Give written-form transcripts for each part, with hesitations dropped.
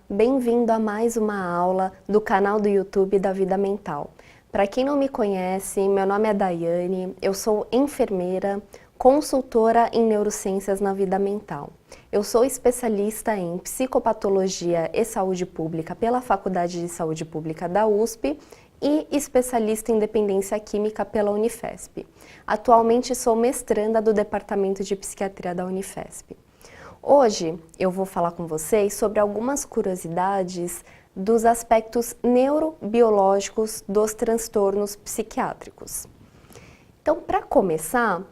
bem-vindo a mais uma aula do canal do YouTube da Vida Mental. Para quem não me conhece, meu nome é Daiane, eu sou enfermeira, consultora em neurociências na vida mental. Eu sou especialista em psicopatologia e saúde pública pela Faculdade de Saúde Pública da USP e especialista em dependência química pela Unifesp. Atualmente sou mestranda do Departamento de Psiquiatria da Unifesp. Hoje eu vou falar com vocês sobre algumas curiosidades dos aspectos neurobiológicos dos transtornos psiquiátricos. Então, para começar,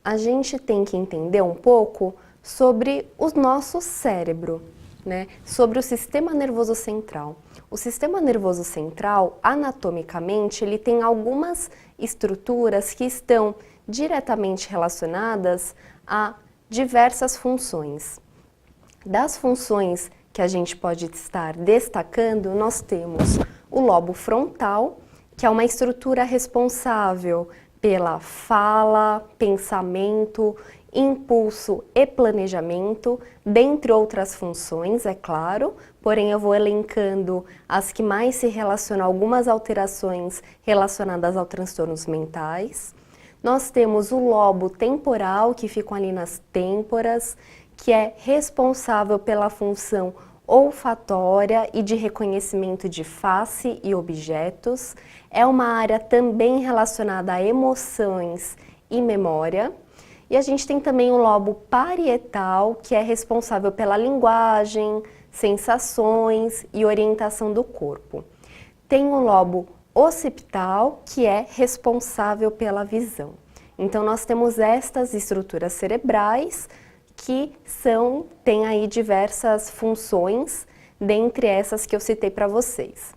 a gente tem que entender um pouco sobre o nosso cérebro, né? Sobre o sistema nervoso central. O sistema nervoso central, anatomicamente, ele tem algumas estruturas que estão diretamente relacionadas a diversas funções. Das funções que a gente pode estar destacando, nós temos o lobo frontal, que é uma estrutura responsável pela fala, pensamento, impulso e planejamento, dentre outras funções, é claro, porém eu vou elencando as que mais se relacionam a algumas alterações relacionadas aos transtornos mentais. Nós temos o lobo temporal, que fica ali nas têmporas, que é responsável pela função olfatória e de reconhecimento de face e objetos. É uma área também relacionada a emoções e memória. E a gente tem também o lobo parietal, que é responsável pela linguagem, sensações e orientação do corpo. Tem o lobo occipital, que é responsável pela visão. Então nós temos estas estruturas cerebrais que têm aí diversas funções, dentre essas que eu citei para vocês.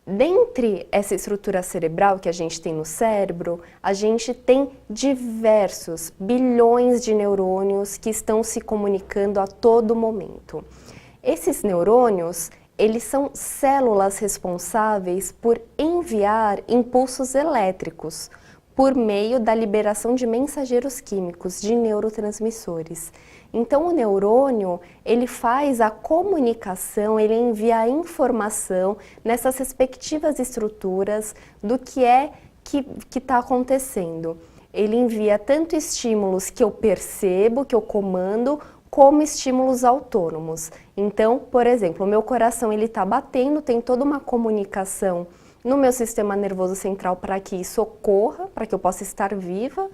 Dentre essa estrutura cerebral que a gente tem no cérebro, a gente tem diversos bilhões de neurônios que estão se comunicando a todo momento. Esses neurônios, eles são células responsáveis por enviar impulsos elétricos por meio da liberação de mensageiros químicos, de neurotransmissores. Então o neurônio, ele faz a comunicação, ele envia a informação nessas respectivas estruturas do que está acontecendo. Ele envia tanto estímulos que eu percebo, que eu comando, como estímulos autônomos. Então, por exemplo, o meu coração ele está batendo, tem toda uma comunicação no meu sistema nervoso central para que isso ocorra, para que eu possa estar viva,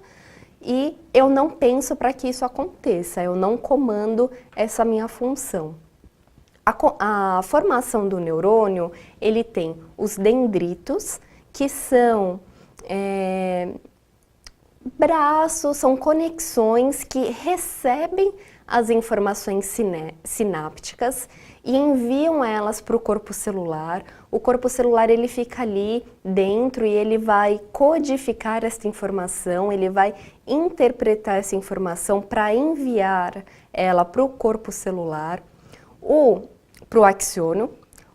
e eu não penso para que isso aconteça, eu não comando essa minha função. A formação do neurônio, ele tem os dendritos, que são braços, são conexões que recebem as informações sinápticas e enviam elas para o corpo celular. O corpo celular ele fica ali dentro e ele vai codificar essa informação, ele vai interpretar essa informação para enviar ela para o corpo celular, para o axônio.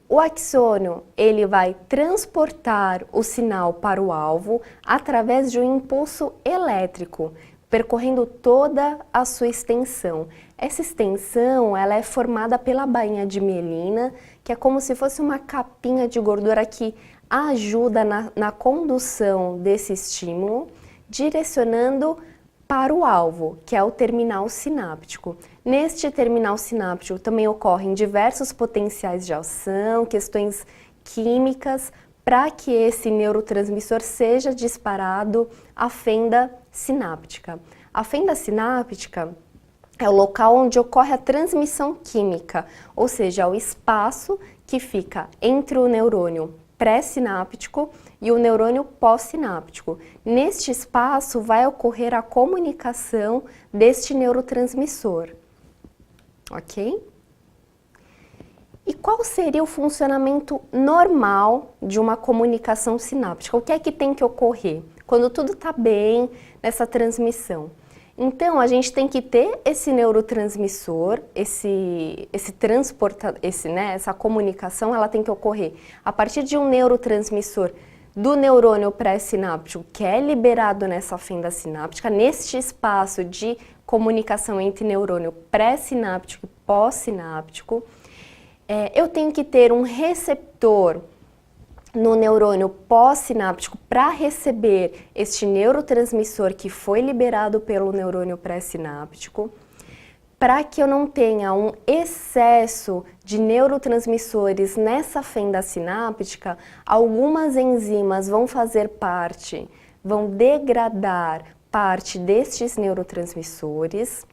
O axônio ele vai transportar o sinal para o alvo através de um impulso elétrico, percorrendo toda a sua extensão. Essa extensão ela é formada pela bainha de mielina, que é como se fosse uma capinha de gordura que ajuda na condução desse estímulo, direcionando para o alvo, que é o terminal sináptico. Neste terminal sináptico também ocorrem diversos potenciais de ação, questões químicas, para que esse neurotransmissor seja disparado à fenda sináptica. A fenda sináptica é o local onde ocorre a transmissão química, ou seja, é o espaço que fica entre o neurônio pré-sináptico e o neurônio pós-sináptico. Neste espaço vai ocorrer a comunicação deste neurotransmissor, ok? E qual seria o funcionamento normal de uma comunicação sináptica? O que é que tem que ocorrer quando tudo está bem nessa transmissão? Então, a gente tem que ter esse neurotransmissor, essa comunicação, ela tem que ocorrer a partir de um neurotransmissor do neurônio pré-sináptico, que é liberado nessa fenda sináptica, neste espaço de comunicação entre neurônio pré-sináptico e pós-sináptico. Eu tenho que ter um receptor no neurônio pós-sináptico para receber este neurotransmissor que foi liberado pelo neurônio pré-sináptico. Para que eu não tenha um excesso de neurotransmissores nessa fenda sináptica, algumas enzimas vão fazer parte, vão degradar parte destes neurotransmissores.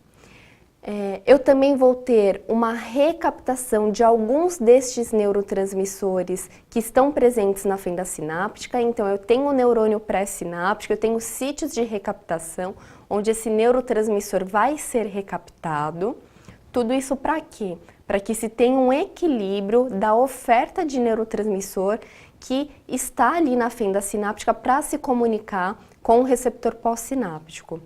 Eu também vou ter uma recaptação de alguns destes neurotransmissores que estão presentes na fenda sináptica. Então, eu tenho o neurônio pré-sináptico, eu tenho sítios de recaptação, onde esse neurotransmissor vai ser recaptado. Tudo isso para quê? Para que se tenha um equilíbrio da oferta de neurotransmissor que está ali na fenda sináptica para se comunicar com o receptor pós-sináptico.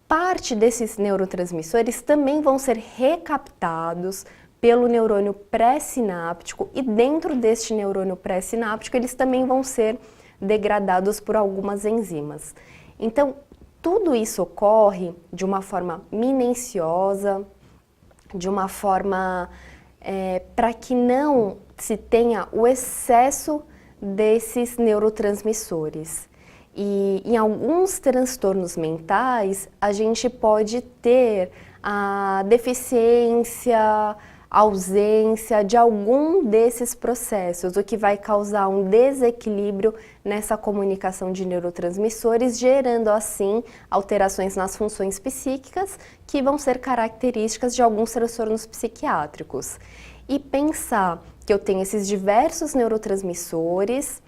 Parte desses neurotransmissores também vão ser recaptados pelo neurônio pré-sináptico e dentro deste neurônio pré-sináptico eles também vão ser degradados por algumas enzimas. Então, tudo isso ocorre de uma forma minuciosa, de uma forma para que não se tenha o excesso desses neurotransmissores. E em alguns transtornos mentais, a gente pode ter a deficiência, ausência de algum desses processos, o que vai causar um desequilíbrio nessa comunicação de neurotransmissores, gerando assim alterações nas funções psíquicas que vão ser características de alguns transtornos psiquiátricos. E pensar que eu tenho esses diversos neurotransmissores,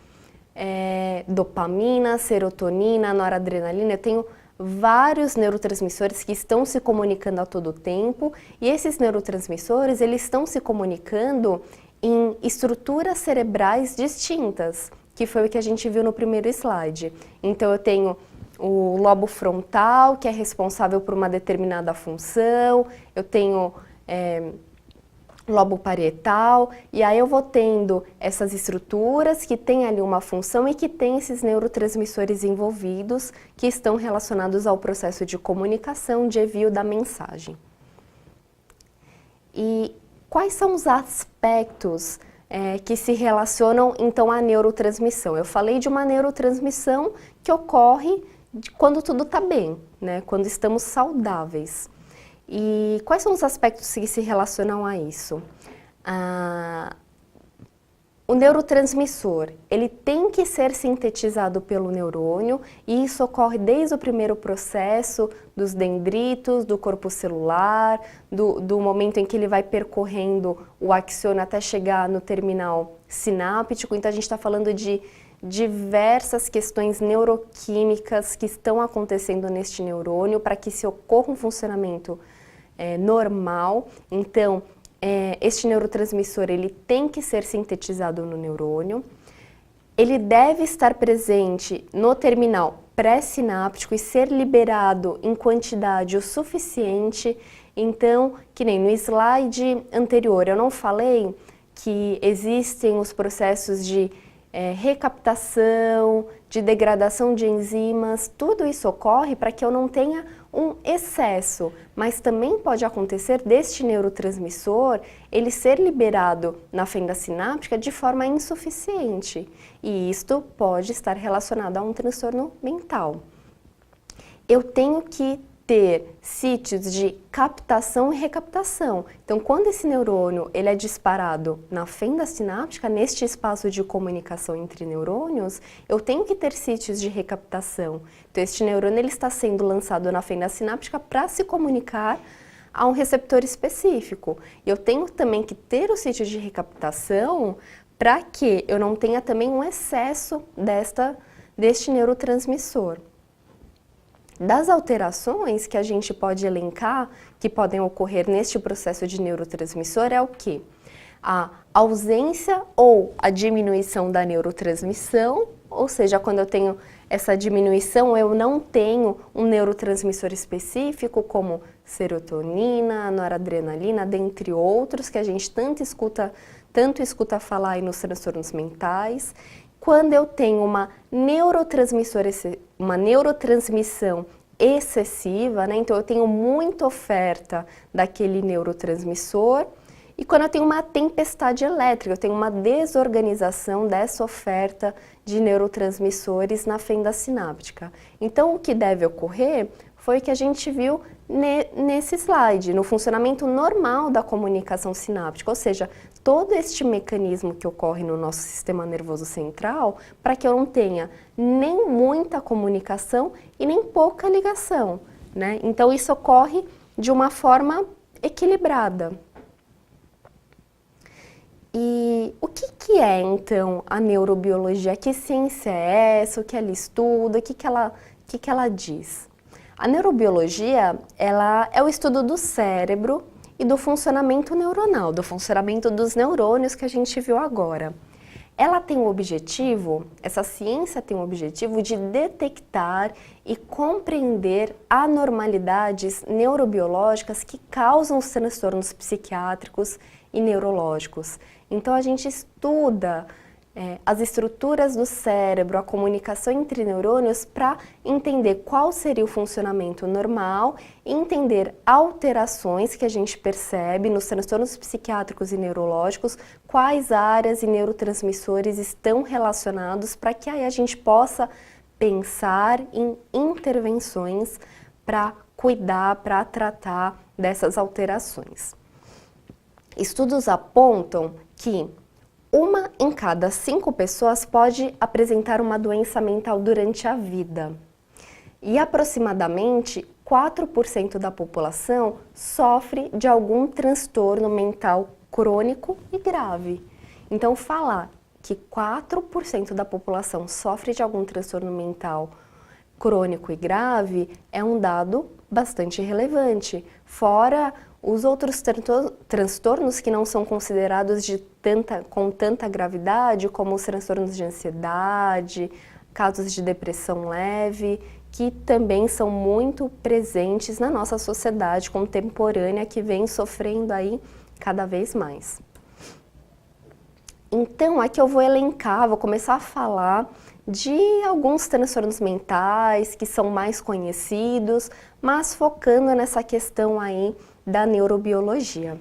dopamina, serotonina, noradrenalina, eu tenho vários neurotransmissores que estão se comunicando a todo tempo e esses neurotransmissores, eles estão se comunicando em estruturas cerebrais distintas, que foi o que a gente viu no primeiro slide. Então eu tenho o lobo frontal, que é responsável por uma determinada função, eu tenho lobo parietal, e aí eu vou tendo essas estruturas que têm ali uma função e que têm esses neurotransmissores envolvidos que estão relacionados ao processo de comunicação, de envio da mensagem. E quais são os aspectos que se relacionam então à neurotransmissão? Eu falei de uma neurotransmissão que ocorre quando tudo está bem, né? Quando estamos saudáveis. E quais são os aspectos que se relacionam a isso? O neurotransmissor, ele tem que ser sintetizado pelo neurônio e isso ocorre desde o primeiro processo dos dendritos, do corpo celular, do momento em que ele vai percorrendo o axônio até chegar no terminal sináptico. Então a gente está falando de diversas questões neuroquímicas que estão acontecendo neste neurônio para que se ocorra um funcionamento normal. Então, este neurotransmissor ele tem que ser sintetizado no neurônio, ele deve estar presente no terminal pré-sináptico e ser liberado em quantidade o suficiente. Então, que nem no slide anterior, eu não falei que existem os processos de recaptação, de degradação de enzimas, tudo isso ocorre para que eu não tenha um excesso, mas também pode acontecer deste neurotransmissor ele ser liberado na fenda sináptica de forma insuficiente, e isto pode estar relacionado a um transtorno mental. Eu tenho que ter sítios de captação e recaptação. Então, quando esse neurônio ele é disparado na fenda sináptica, neste espaço de comunicação entre neurônios, eu tenho que ter sítios de recaptação. Então, este neurônio ele está sendo lançado na fenda sináptica para se comunicar a um receptor específico. Eu tenho também que ter os sítios de recaptação para que eu não tenha também um excesso deste neurotransmissor. Das alterações que a gente pode elencar, que podem ocorrer neste processo de neurotransmissor, é o quê? A ausência ou a diminuição da neurotransmissão, ou seja, quando eu tenho essa diminuição, eu não tenho um neurotransmissor específico, como serotonina, noradrenalina, dentre outros, que a gente tanto escuta falar aí nos transtornos mentais. Quando eu tenho uma neurotransmissão excessiva, né? Então eu tenho muita oferta daquele neurotransmissor e quando eu tenho uma tempestade elétrica, eu tenho uma desorganização dessa oferta de neurotransmissores na fenda sináptica. Então, o que deve ocorrer foi o que a gente viu nesse slide, no funcionamento normal da comunicação sináptica, ou seja, todo este mecanismo que ocorre no nosso sistema nervoso central, para que eu não tenha nem muita comunicação e nem pouca ligação, né? Então, isso ocorre de uma forma equilibrada. E o que é, então, a neurobiologia? Que ciência é essa? O que ela estuda? O que ela diz? A neurobiologia, ela é o estudo do cérebro e do funcionamento neuronal, do funcionamento dos neurônios que a gente viu agora. Ela tem o objetivo, essa ciência tem o objetivo de detectar e compreender anormalidades neurobiológicas que causam os transtornos psiquiátricos e neurológicos. Então a gente estuda as estruturas do cérebro, a comunicação entre neurônios para entender qual seria o funcionamento normal e entender alterações que a gente percebe nos transtornos psiquiátricos e neurológicos, quais áreas e neurotransmissores estão relacionados para que aí a gente possa pensar em intervenções para cuidar, para tratar dessas alterações. Estudos apontam que 1 em cada 5 pessoas pode apresentar uma doença mental durante a vida. E aproximadamente 4% da população sofre de algum transtorno mental crônico e grave. Então, falar que 4% da população sofre de algum transtorno mental crônico e grave é um dado bastante relevante. Fora os outros transtornos que não são considerados com tanta gravidade, como os transtornos de ansiedade, casos de depressão leve, que também são muito presentes na nossa sociedade contemporânea, que vem sofrendo aí cada vez mais. Então, aqui eu vou elencar, vou começar a falar de alguns transtornos mentais que são mais conhecidos, mas focando nessa questão aí da neurobiologia.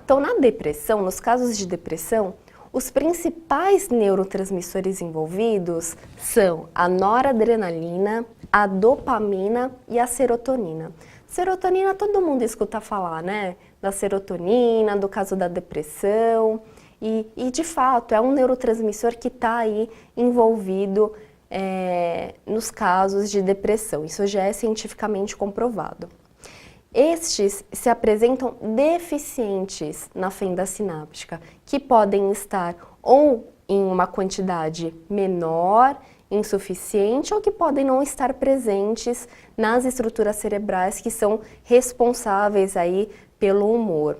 Então, na depressão, nos casos de depressão, os principais neurotransmissores envolvidos são a noradrenalina, a dopamina e a serotonina. Serotonina todo mundo escuta falar, né? Da serotonina, do caso da depressão. E de fato, é um neurotransmissor que está aí envolvido nos casos de depressão. Isso já é cientificamente comprovado. Estes se apresentam deficientes na fenda sináptica, que podem estar ou em uma quantidade menor, insuficiente, ou que podem não estar presentes nas estruturas cerebrais que são responsáveis aí pelo humor.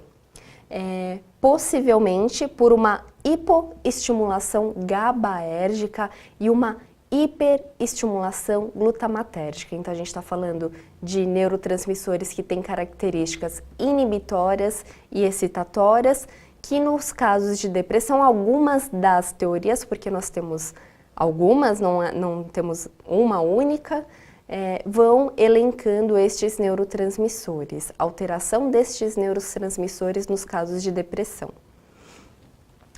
Possivelmente por uma hipoestimulação GABAérgica e uma hiperestimulação glutamatérgica. Então a gente está falando de neurotransmissores que têm características inibitórias e excitatórias, que nos casos de depressão, algumas das teorias, porque nós temos algumas, não temos uma única, vão elencando estes neurotransmissores, alteração destes neurotransmissores nos casos de depressão.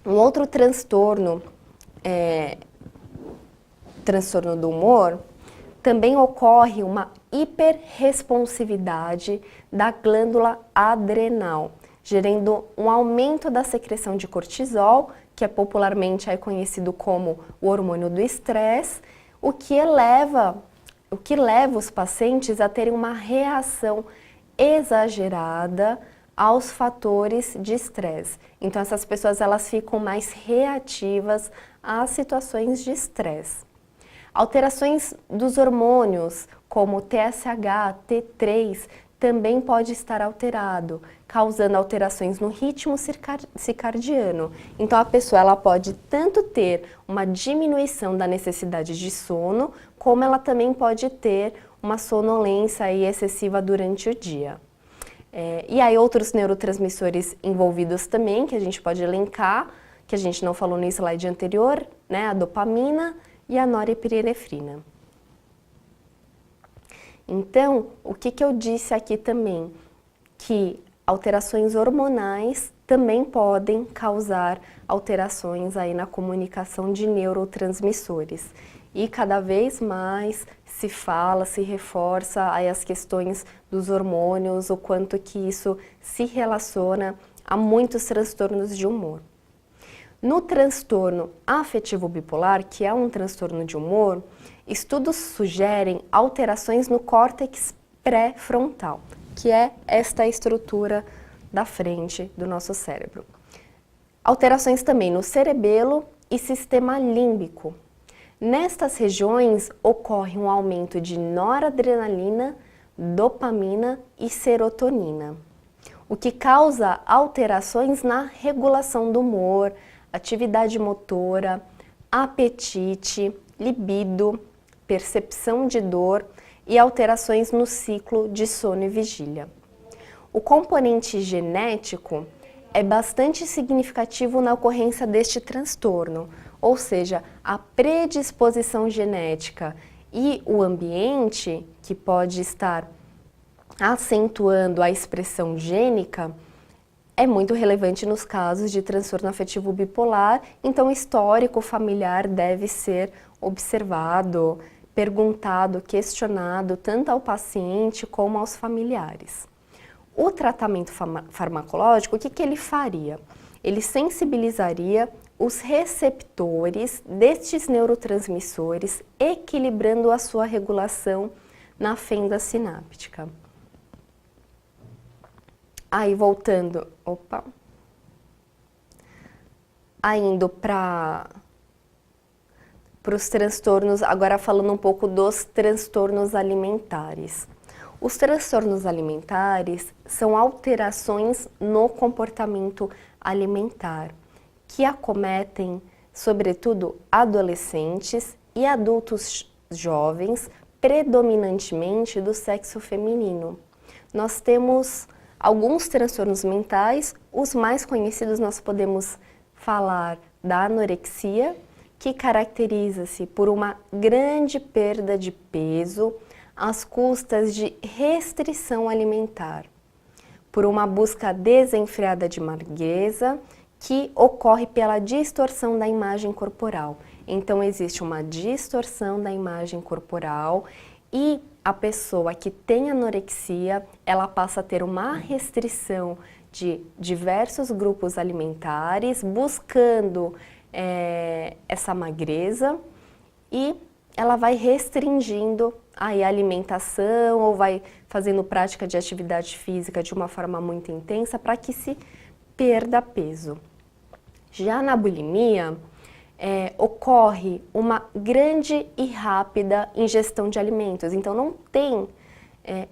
Um outro transtorno do humor, também ocorre uma hiperresponsividade da glândula adrenal, gerando um aumento da secreção de cortisol, que é popularmente conhecido como o hormônio do estresse, o que leva os pacientes a terem uma reação exagerada aos fatores de estresse. Então essas pessoas elas ficam mais reativas às situações de estresse. Alterações dos hormônios, como TSH, T3, também pode estar alterado, causando alterações no ritmo circadiano. Então a pessoa ela pode tanto ter uma diminuição da necessidade de sono, como ela também pode ter uma sonolência aí excessiva durante o dia. E aí outros neurotransmissores envolvidos também, que a gente pode elencar, que a gente não falou no slide anterior, né, a dopamina e a norepinefrina. Então, o que eu disse aqui também? Que alterações hormonais também podem causar alterações aí na comunicação de neurotransmissores. E cada vez mais se fala, se reforça aí as questões dos hormônios, o quanto que isso se relaciona a muitos transtornos de humor. No transtorno afetivo bipolar, que é um transtorno de humor, estudos sugerem alterações no córtex pré-frontal, que é esta estrutura da frente do nosso cérebro. Alterações também no cerebelo e sistema límbico. Nestas regiões ocorre um aumento de noradrenalina, dopamina e serotonina, o que causa alterações na regulação do humor, atividade motora, apetite, libido, percepção de dor e alterações no ciclo de sono e vigília. O componente genético é bastante significativo na ocorrência deste transtorno, ou seja, a predisposição genética e o ambiente, que pode estar acentuando a expressão gênica, é muito relevante nos casos de transtorno afetivo bipolar, então o histórico familiar deve ser observado, perguntado, questionado tanto ao paciente como aos familiares. O tratamento farmacológico, o que ele faria? Ele sensibilizaria os receptores destes neurotransmissores, equilibrando a sua regulação na fenda sináptica. Aí voltando, indo para os transtornos, agora falando um pouco dos transtornos alimentares. Os transtornos alimentares são alterações no comportamento alimentar, que acometem, sobretudo, adolescentes e adultos jovens, predominantemente do sexo feminino. Nós temos alguns transtornos mentais, os mais conhecidos nós podemos falar da anorexia, que caracteriza-se por uma grande perda de peso às custas de restrição alimentar, por uma busca desenfreada de magreza, que ocorre pela distorção da imagem corporal. Então existe uma distorção da imagem corporal e a pessoa que tem anorexia, ela passa a ter uma restrição de diversos grupos alimentares, buscando essa magreza, e ela vai restringindo aí a alimentação ou vai fazendo prática de atividade física de uma forma muito intensa para que se perda peso. Já na bulimia, ocorre uma grande e rápida ingestão de alimentos, então não tem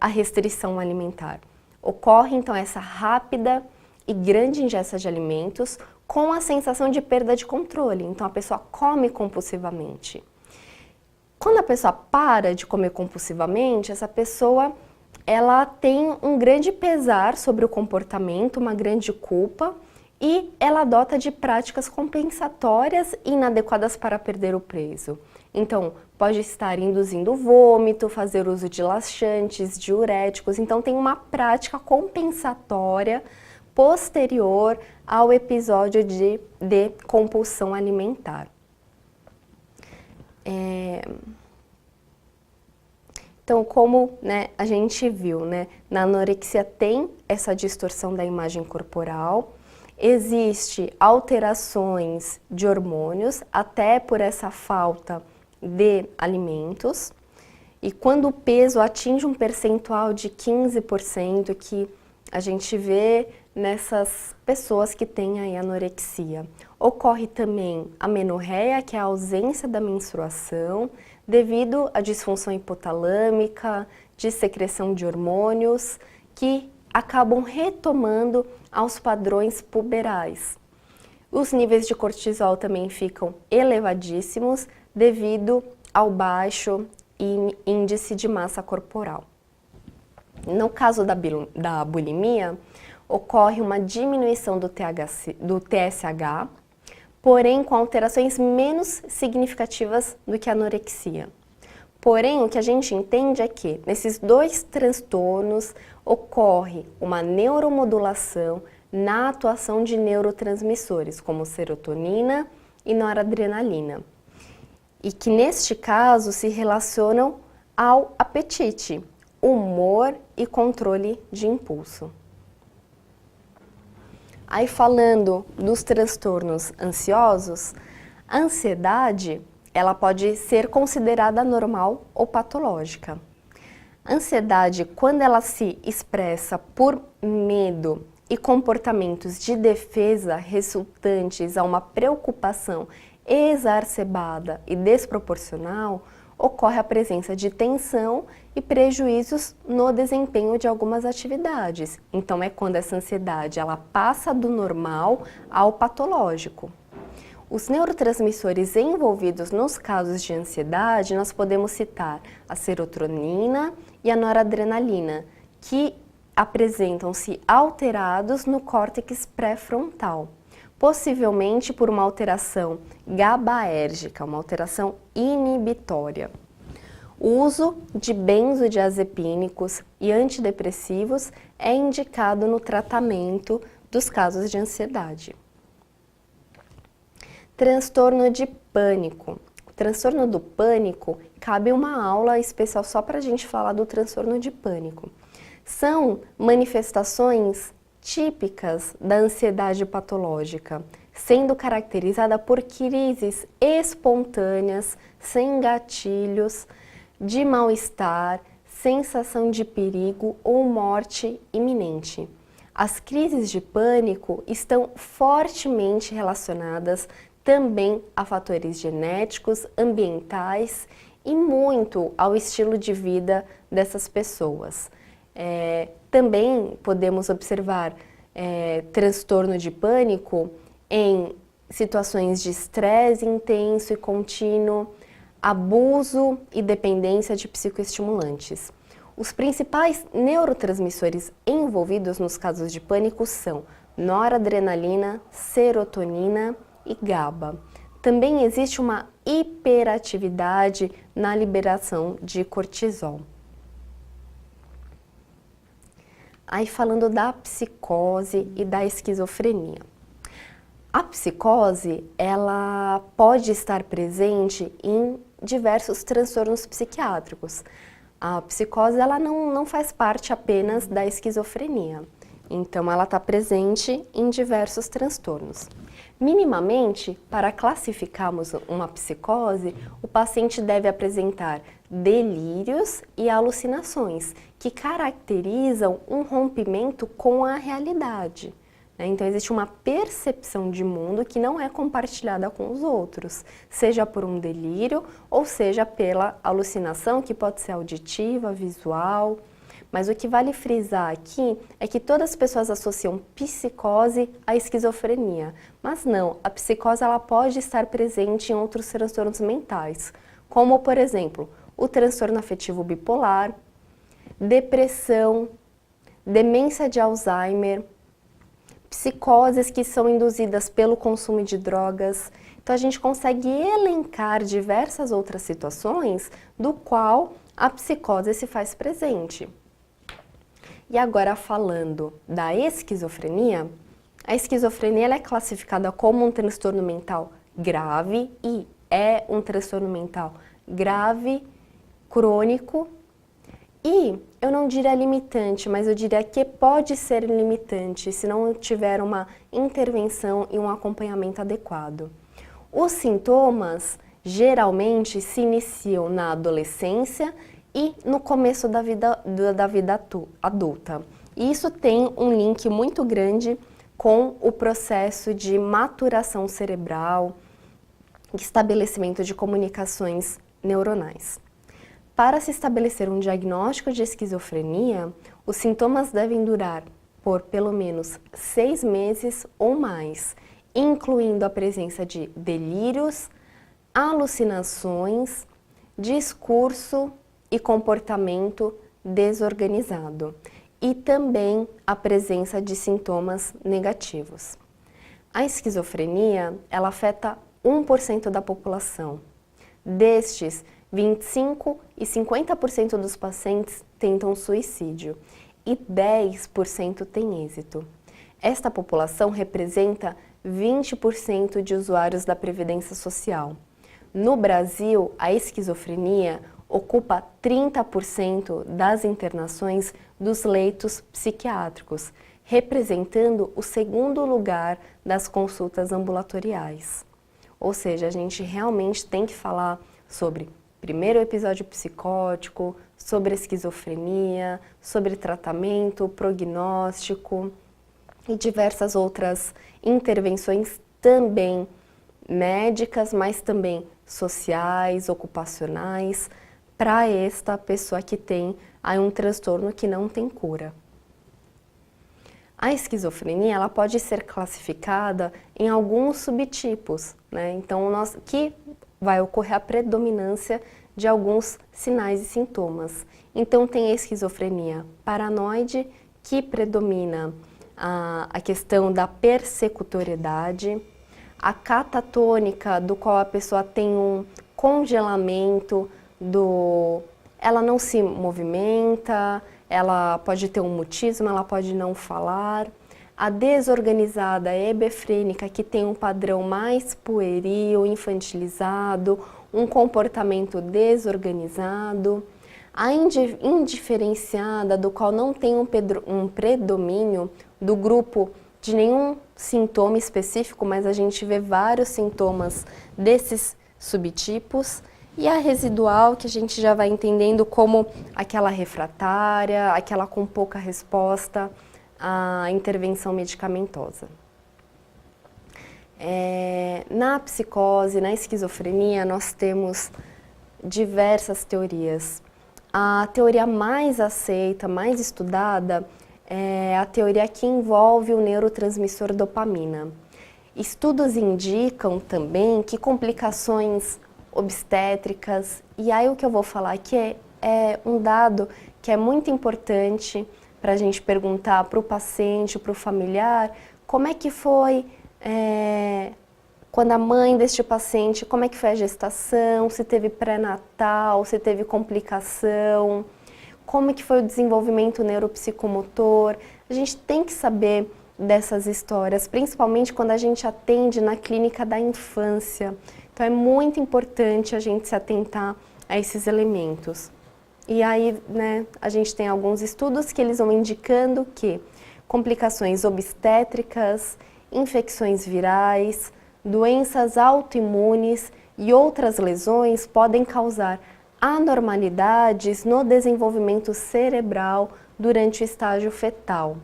a restrição alimentar. Ocorre então essa rápida e grande ingesta de alimentos com a sensação de perda de controle, então a pessoa come compulsivamente. Quando a pessoa para de comer compulsivamente, essa pessoa ela tem um grande pesar sobre o comportamento, uma grande culpa, e ela adota de práticas compensatórias e inadequadas para perder o peso. Então, pode estar induzindo vômito, fazer uso de laxantes, diuréticos, então tem uma prática compensatória posterior ao episódio de compulsão alimentar. Então, como a gente viu, na anorexia tem essa distorção da imagem corporal, existe alterações de hormônios, até por essa falta de alimentos, e quando o peso atinge um percentual de 15%, que a gente vê nessas pessoas que têm aí anorexia. Ocorre também a menorreia, que é a ausência da menstruação, devido à disfunção hipotalâmica, de secreção de hormônios, que acabam retomando aos padrões puberais. Os níveis de cortisol também ficam elevadíssimos devido ao baixo índice de massa corporal. No caso da bulimia, ocorre uma diminuição do TSH, porém com alterações menos significativas do que a anorexia. Porém, o que a gente entende é que nesses dois transtornos ocorre uma neuromodulação na atuação de neurotransmissores, como serotonina e noradrenalina, e que neste caso se relacionam ao apetite, humor e controle de impulso. Aí falando dos transtornos ansiosos, a ansiedade, ela pode ser considerada normal ou patológica. A ansiedade, quando ela se expressa por medo e comportamentos de defesa resultantes a uma preocupação exacerbada e desproporcional, ocorre a presença de tensão e prejuízos no desempenho de algumas atividades. Então é quando essa ansiedade ela passa do normal ao patológico. Os neurotransmissores envolvidos nos casos de ansiedade, nós podemos citar a serotonina e a noradrenalina, que apresentam-se alterados no córtex pré-frontal, possivelmente por uma alteração GABAérgica, uma alteração inibitória. O uso de benzodiazepínicos e antidepressivos é indicado no tratamento dos casos de ansiedade. Transtorno de pânico. O transtorno do pânico, cabe uma aula especial só para a gente falar do transtorno de pânico. São manifestações típicas da ansiedade patológica, sendo caracterizada por crises espontâneas, sem gatilhos, de mal-estar, sensação de perigo ou morte iminente. As crises de pânico estão fortemente relacionadas também a fatores genéticos, ambientais e muito ao estilo de vida dessas pessoas. Também podemos observar transtorno de pânico em situações de estresse intenso e contínuo, abuso e dependência de psicoestimulantes. Os principais neurotransmissores envolvidos nos casos de pânico são noradrenalina, serotonina e GABA. Também existe uma hiperatividade na liberação de cortisol. Aí falando da psicose e da esquizofrenia. A psicose, ela pode estar presente em diversos transtornos psiquiátricos. A psicose, ela não faz parte apenas da esquizofrenia. Então, ela está presente em diversos transtornos. Minimamente, para classificarmos uma psicose, o paciente deve apresentar delírios e alucinações, que caracterizam um rompimento com a realidade. Então, existe uma percepção de mundo que não é compartilhada com os outros, seja por um delírio ou seja pela alucinação, que pode ser auditiva, visual. Mas o que vale frisar aqui é que todas as pessoas associam psicose à esquizofrenia. Mas não, a psicose ela pode estar presente em outros transtornos mentais, como, por exemplo, o transtorno afetivo bipolar, depressão, demência de Alzheimer, psicoses que são induzidas pelo consumo de drogas. Então a gente consegue elencar diversas outras situações do qual a psicose se faz presente. E agora falando da esquizofrenia, a esquizofrenia ela é classificada como um transtorno mental grave e é um transtorno mental grave, crônico e eu não diria limitante, mas eu diria que pode ser limitante se não tiver uma intervenção e um acompanhamento adequado. Os sintomas geralmente se iniciam na adolescência e no começo da vida adulta. E isso tem um link muito grande com o processo de maturação cerebral, estabelecimento de comunicações neuronais. Para se estabelecer um diagnóstico de esquizofrenia, os sintomas devem durar por pelo menos 6 meses ou mais, incluindo a presença de delírios, alucinações, discurso e comportamento desorganizado e também a presença de sintomas negativos. A esquizofrenia, ela afeta 1% da população. Destes, 25% e 50% dos pacientes tentam suicídio e 10% têm êxito. Esta população representa 20% de usuários da Previdência Social. No Brasil, a esquizofrenia ocupa 30% das internações dos leitos psiquiátricos, representando o segundo lugar das consultas ambulatoriais. Ou seja, a gente realmente tem que falar sobre primeiro episódio psicótico, sobre esquizofrenia, sobre tratamento, prognóstico e diversas outras intervenções também médicas, mas também sociais, ocupacionais, para esta pessoa que tem aí um transtorno que não tem cura. A esquizofrenia ela pode ser classificada em alguns subtipos, né? Então, que vai ocorrer a predominância de alguns sinais e sintomas. Então, tem a esquizofrenia paranoide, que predomina a questão da persecutoriedade, a catatônica, do qual a pessoa tem um congelamento, ela não se movimenta, ela pode ter um mutismo, ela pode não falar. A desorganizada hebefrênica, que tem um padrão mais pueril, infantilizado, um comportamento desorganizado. A indiferenciada, do qual não tem um predomínio do grupo de nenhum sintoma específico, mas a gente vê vários sintomas desses subtipos. E a residual, que a gente já vai entendendo como aquela refratária, aquela com pouca resposta à intervenção medicamentosa. Na psicose, na esquizofrenia, nós temos diversas teorias. A teoria mais aceita, mais estudada, é a teoria que envolve o neurotransmissor dopamina. Estudos indicam também que complicações obstétricas, e aí o que eu vou falar aqui é um dado que é muito importante para a gente perguntar para o paciente, para o familiar, como é que foi quando a mãe deste paciente, como é que foi a gestação, se teve pré-natal, se teve complicação, como é que foi o desenvolvimento neuropsicomotor. A gente tem que saber dessas histórias, principalmente quando a gente atende na clínica da infância. Então é muito importante a gente se atentar a esses elementos. E aí, né, a gente tem alguns estudos que eles vão indicando que complicações obstétricas, infecções virais, doenças autoimunes e outras lesões podem causar anormalidades no desenvolvimento cerebral durante o estágio fetal,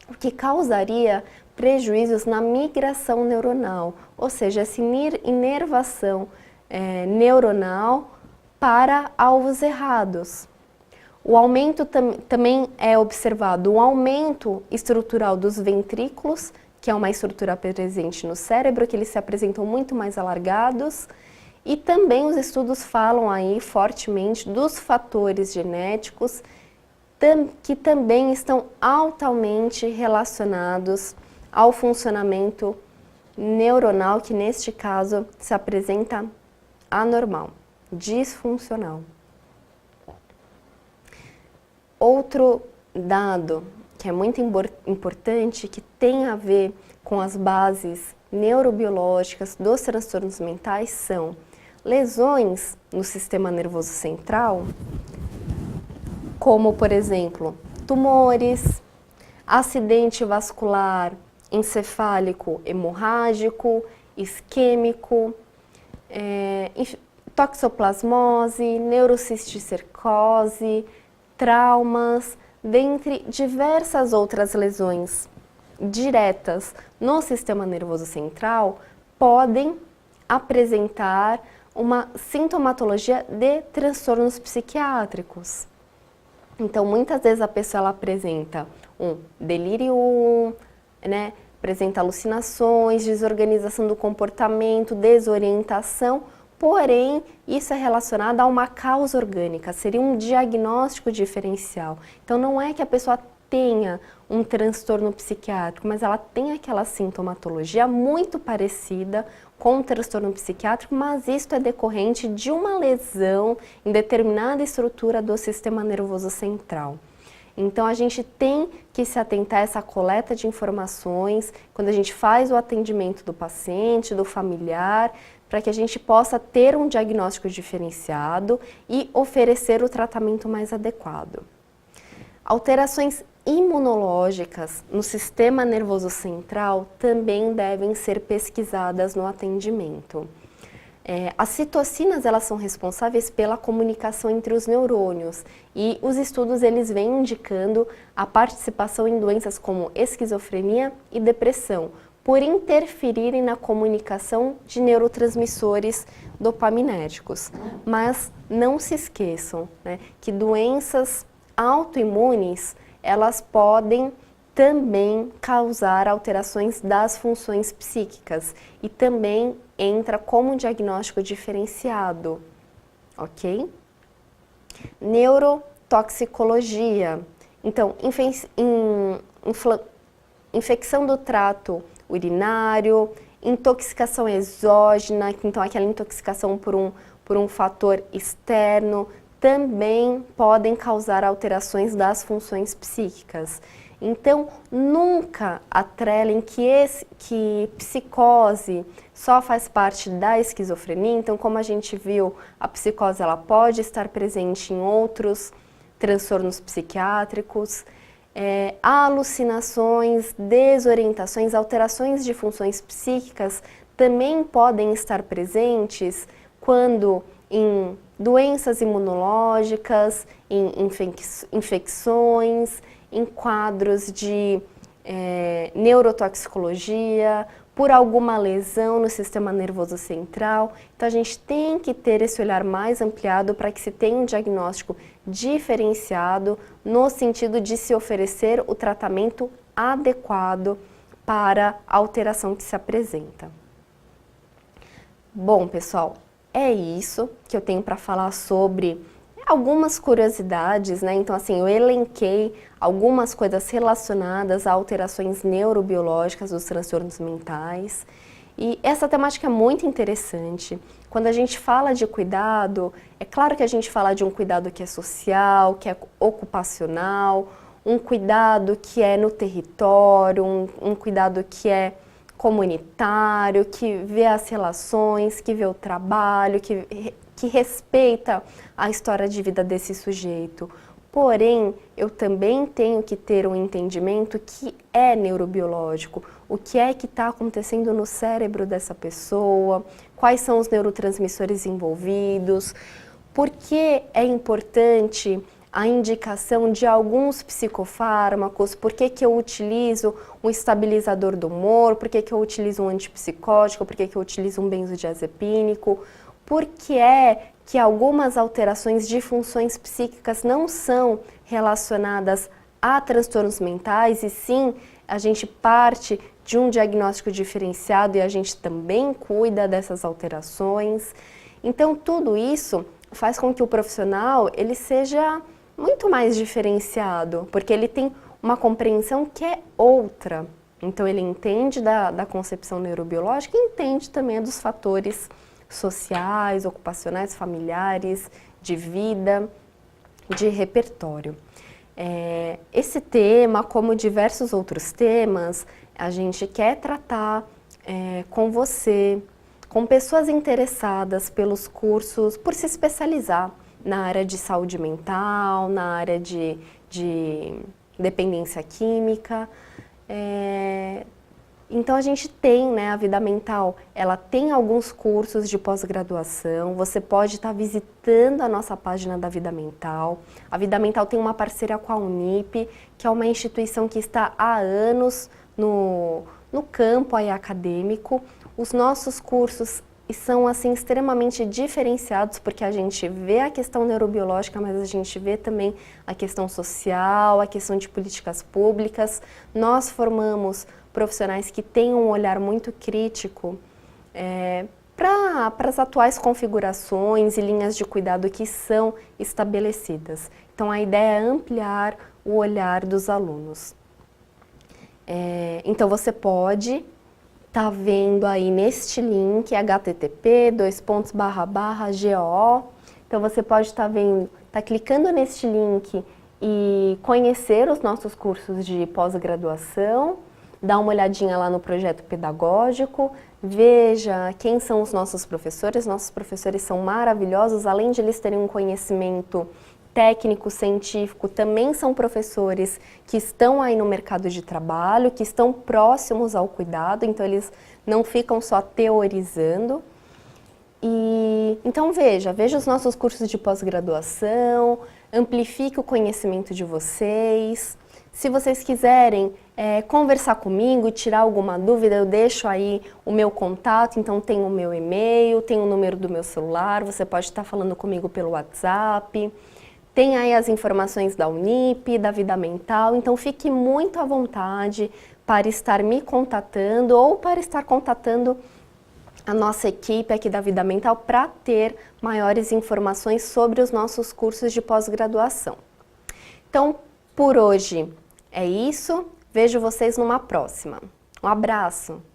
o que causaria prejuízos na migração neuronal, ou seja, essa inervação neuronal para alvos errados. O aumento também é observado, o aumento estrutural dos ventrículos, que é uma estrutura presente no cérebro, que eles se apresentam muito mais alargados, e também os estudos falam aí fortemente dos fatores genéticos que também estão altamente relacionados ao funcionamento neuronal, que neste caso se apresenta anormal, disfuncional. Outro dado que é muito importante, que tem a ver com as bases neurobiológicas dos transtornos mentais, são lesões no sistema nervoso central, como, por exemplo, tumores, acidente vascular encefálico hemorrágico, isquêmico, toxoplasmose, neurocisticercose, traumas, dentre diversas outras lesões diretas no sistema nervoso central, podem apresentar uma sintomatologia de transtornos psiquiátricos. Então, muitas vezes a pessoa ela apresenta um delírio, né? Apresenta alucinações, desorganização do comportamento, desorientação, porém, isso é relacionado a uma causa orgânica, seria um diagnóstico diferencial. Então, não é que a pessoa tenha um transtorno psiquiátrico, mas ela tem aquela sintomatologia muito parecida com um transtorno psiquiátrico, mas isto é decorrente de uma lesão em determinada estrutura do sistema nervoso central. Então, a gente tem que se atentar a essa coleta de informações quando a gente faz o atendimento do paciente, do familiar, para que a gente possa ter um diagnóstico diferenciado e oferecer o tratamento mais adequado. Alterações imunológicas no sistema nervoso central também devem ser pesquisadas no atendimento. As citocinas, elas são responsáveis pela comunicação entre os neurônios e os estudos eles vêm indicando a participação em doenças como esquizofrenia e depressão, por interferirem na comunicação de neurotransmissores dopaminérgicos. Mas não se esqueçam, né, que doenças autoimunes, elas podem também causar alterações das funções psíquicas e também entra como diagnóstico diferenciado, ok? Neurotoxicologia. Então, infecção do trato urinário, intoxicação exógena, então aquela intoxicação por um fator externo, também podem causar alterações das funções psíquicas. Então, nunca atrelem que psicose só faz parte da esquizofrenia. Então, como a gente viu, a psicose ela pode estar presente em outros transtornos psiquiátricos. Alucinações, desorientações, alterações de funções psíquicas também podem estar presentes quando em doenças imunológicas, em infecções, em quadros de neurotoxicologia, por alguma lesão no sistema nervoso central. Então, a gente tem que ter esse olhar mais ampliado para que se tenha um diagnóstico diferenciado no sentido de se oferecer o tratamento adequado para a alteração que se apresenta. Bom, pessoal, é isso que eu tenho para falar sobre algumas curiosidades, né? Então, assim, eu elenquei algumas coisas relacionadas a alterações neurobiológicas dos transtornos mentais. E essa temática é muito interessante. Quando a gente fala de cuidado, é claro que a gente fala de um cuidado que é social, que é ocupacional, um cuidado que é no território, um cuidado que é comunitário, que vê as relações, que vê o trabalho, que respeita a história de vida desse sujeito. Porém, eu também tenho que ter um entendimento que é neurobiológico, o que é que está acontecendo no cérebro dessa pessoa, quais são os neurotransmissores envolvidos, por que é importante a indicação de alguns psicofármacos, por que eu utilizo um estabilizador do humor, por que eu utilizo um antipsicótico, por que eu utilizo um benzodiazepínico, por que é que algumas alterações de funções psíquicas não são relacionadas a transtornos mentais, e sim, a gente parte de um diagnóstico diferenciado e a gente também cuida dessas alterações. Então, tudo isso faz com que o profissional ele seja muito mais diferenciado, porque ele tem uma compreensão que é outra. Então, ele entende da concepção neurobiológica e entende também dos fatores sociais, ocupacionais, familiares, de vida, de repertório. Esse tema, como diversos outros temas, a gente quer tratar com você, com pessoas interessadas pelos cursos, por se especializar na área de saúde mental, na área de dependência química. Então, a gente tem, né, a Vida Mental, ela tem alguns cursos de pós-graduação, você pode estar visitando a nossa página da Vida Mental. A Vida Mental tem uma parceria com a Unip, que é uma instituição que está há anos no campo aí acadêmico. Os nossos cursos são, assim, extremamente diferenciados, porque a gente vê a questão neurobiológica, mas a gente vê também a questão social, a questão de políticas públicas. Nós formamos profissionais que têm um olhar muito crítico para as atuais configurações e linhas de cuidado que são estabelecidas. Então, a ideia é ampliar o olhar dos alunos. Então, você pode estar vendo aí neste link, http://goo. Então, você pode estar vendo, clicando neste link e conhecer os nossos cursos de pós-graduação, dá uma olhadinha lá no projeto pedagógico, veja quem são os nossos professores são maravilhosos, além de eles terem um conhecimento técnico, científico, também são professores que estão aí no mercado de trabalho, que estão próximos ao cuidado, então eles não ficam só teorizando. Então veja os nossos cursos de pós-graduação, amplifique o conhecimento de vocês. Se vocês quiserem conversar comigo, tirar alguma dúvida, eu deixo aí o meu contato, então tem o meu e-mail, tem o número do meu celular, você pode estar falando comigo pelo WhatsApp. Tem aí as informações da Unip, da Vida Mental, então fique muito à vontade para estar me contatando ou para estar contatando a nossa equipe aqui da Vida Mental para ter maiores informações sobre os nossos cursos de pós-graduação. Então, por hoje é isso. Vejo vocês numa próxima. Um abraço!